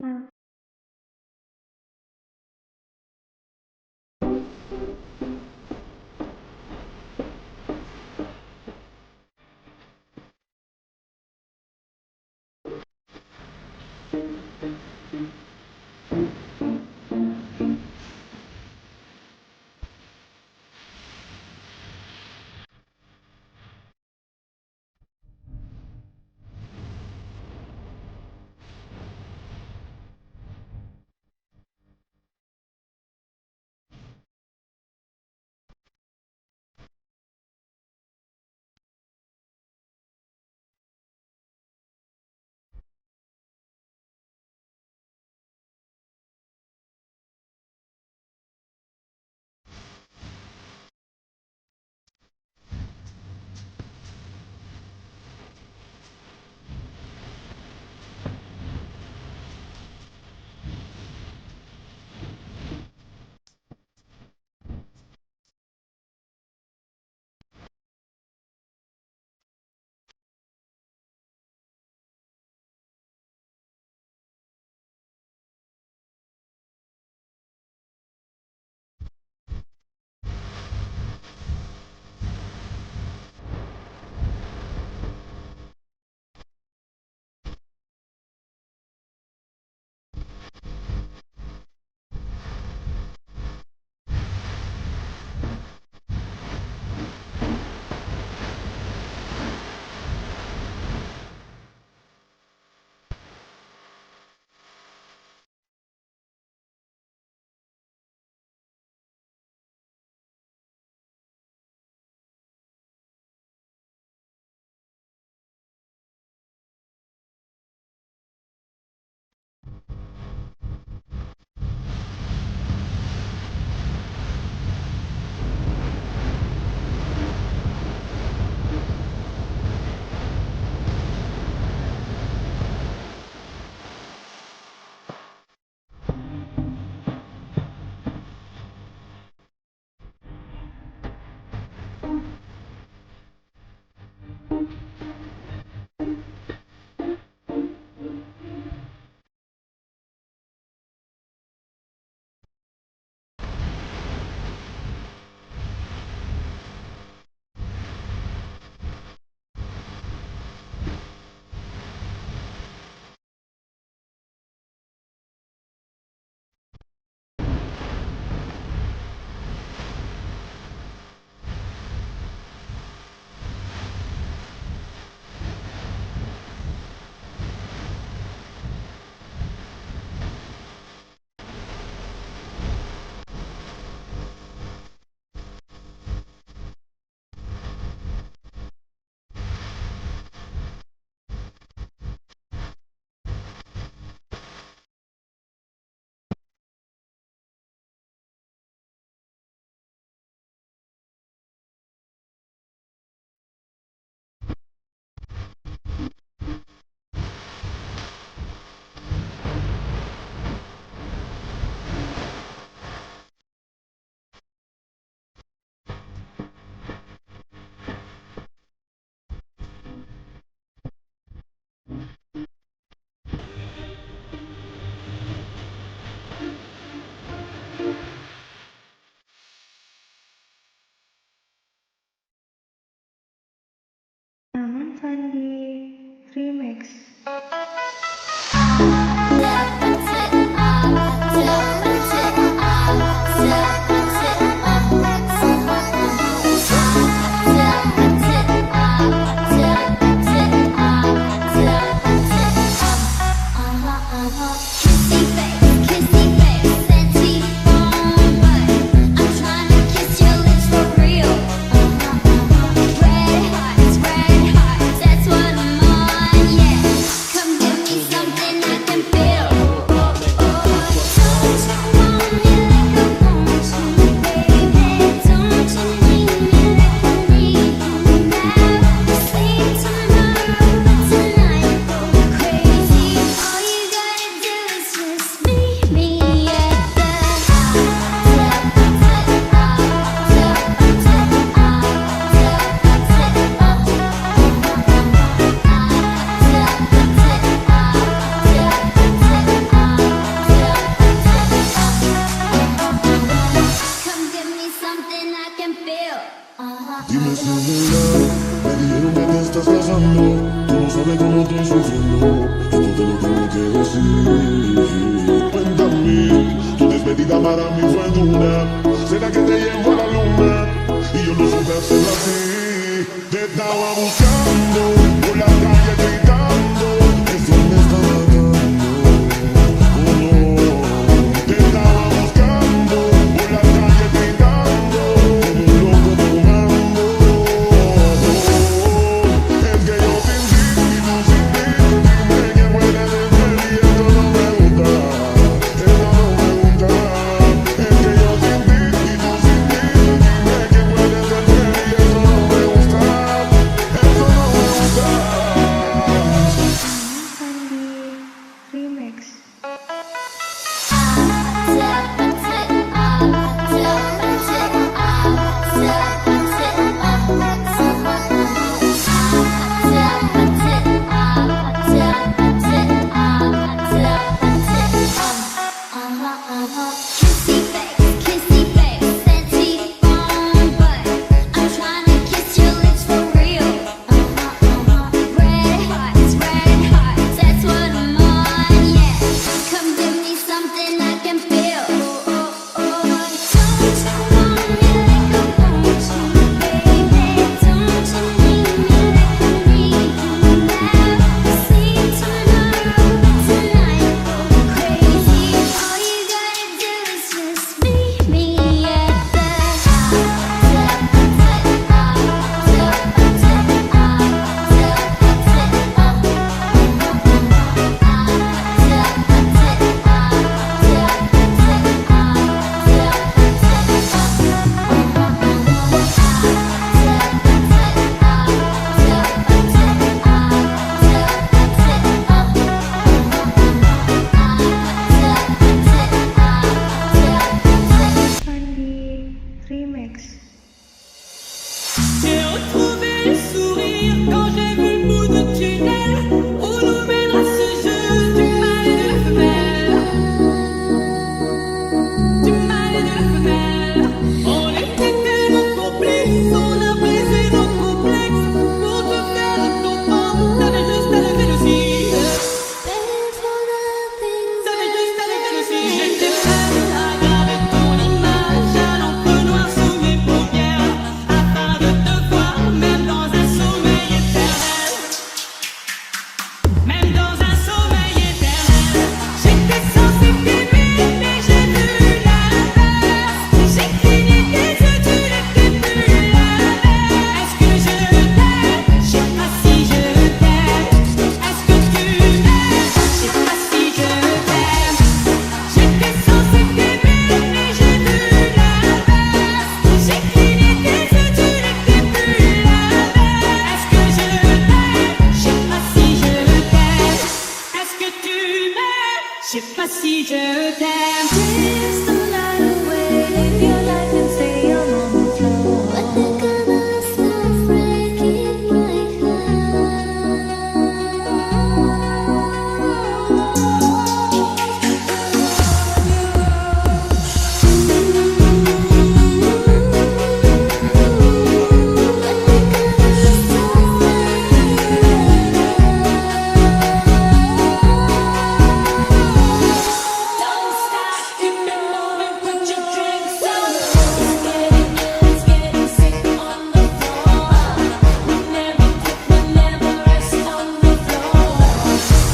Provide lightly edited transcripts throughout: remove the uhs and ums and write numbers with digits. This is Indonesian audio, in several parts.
Nah, Namun Sandi Remix. Cuéntame, tu despedida para mí fue dura. ¿Será que te llevo a la luna? Y yo no supe hacerlo así. Te estaba buscando por la calle gritando. Eso me está matando. Oh, no. Te estaba buscando por la calle gritando. Como un loco tomando. Es que yo sin ti y tú sin mí. Dime que puede ser y eso no me gusta. Eso no me gusta. Es que yo sin ti y tú sin mí. Dime que puede ser y eso no me gusta. Eso no me gusta. Sandi Remix. Kissy face, sexy on, but I'm trying to kiss your lips for real. Red hearts, that's what I'm on, yeah. Come give me something I can feel. Don't you want me like I want you, baby? Don't you need me like I need you now? Sleep tomorrow, but tonight go crazy. All you gotta do is just meet me at the Sandi Remix. J'ai retrouvé le sourire quand j'ai vu le bout du tunnel où nous mènera ce jeu du mal et de la femelle. Du mal et de la femelle. On était tellement complices, on a brisé nos complexes pour te faire comprendre. T'avais juste à lever le cil. T'avais juste à lever le cil. J'étais prête à graver ton image à l'encre noire sous mes paupières afin de te voir même dans un sommeil éternel. Même dans un sommeil éternel. J'étais censée t'aimer mais j'ai vu l'inverse. J'ai cligné des yeux, tu n'étais plus la même. Est-ce que je t'aime? Je sais pas si je t'aime. Est-ce que tu m'aimes? Je sais pas si je t'aime. J'étais censée t'aimer mais j'ai vu l'inverse. J'ai cligné des yeux, tu n'étais plus la même. Est-ce que je t'aime? Je sais pas si je t'aime. Est-ce que tu m'aimes? Je sais pas si je t'aime. Dance the night away, live your life and stay on the floor. But they're gonna start breaking my Don't stop, keep it moving, put your drinks on. It's getting sick on the floor. We never quit, we never rest on the floor.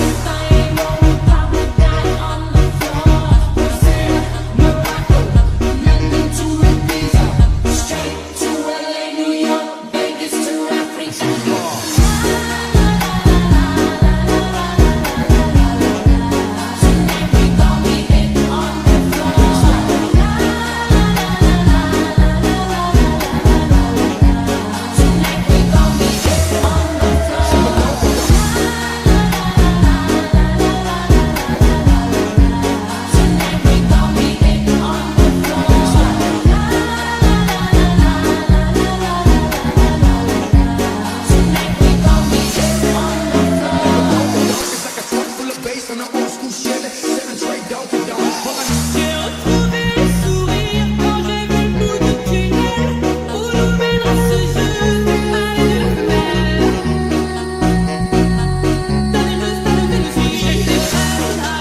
If I ain't wrong, we'll probably die on the floor. Brazil, Morocco, London to Ibiza, straight to LA, New York, Vegas to Africa. Tonight we gon' be hit on the floor. Tonight we gon' be hit on the floor. Tonight we gon' be hit on the Tonight we gon' be hit on the It's like a trunk full of bass on an old school Chevy. 7 Trey Donkey Donk. J'ai retrouvé le sourire quand j'ai vu le bout du tunnel où nous mènera ce jeu du mal et de la femelle. T'avais juste à lever le cil. J'étais prête à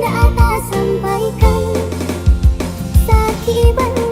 atas sampaikan Sakiban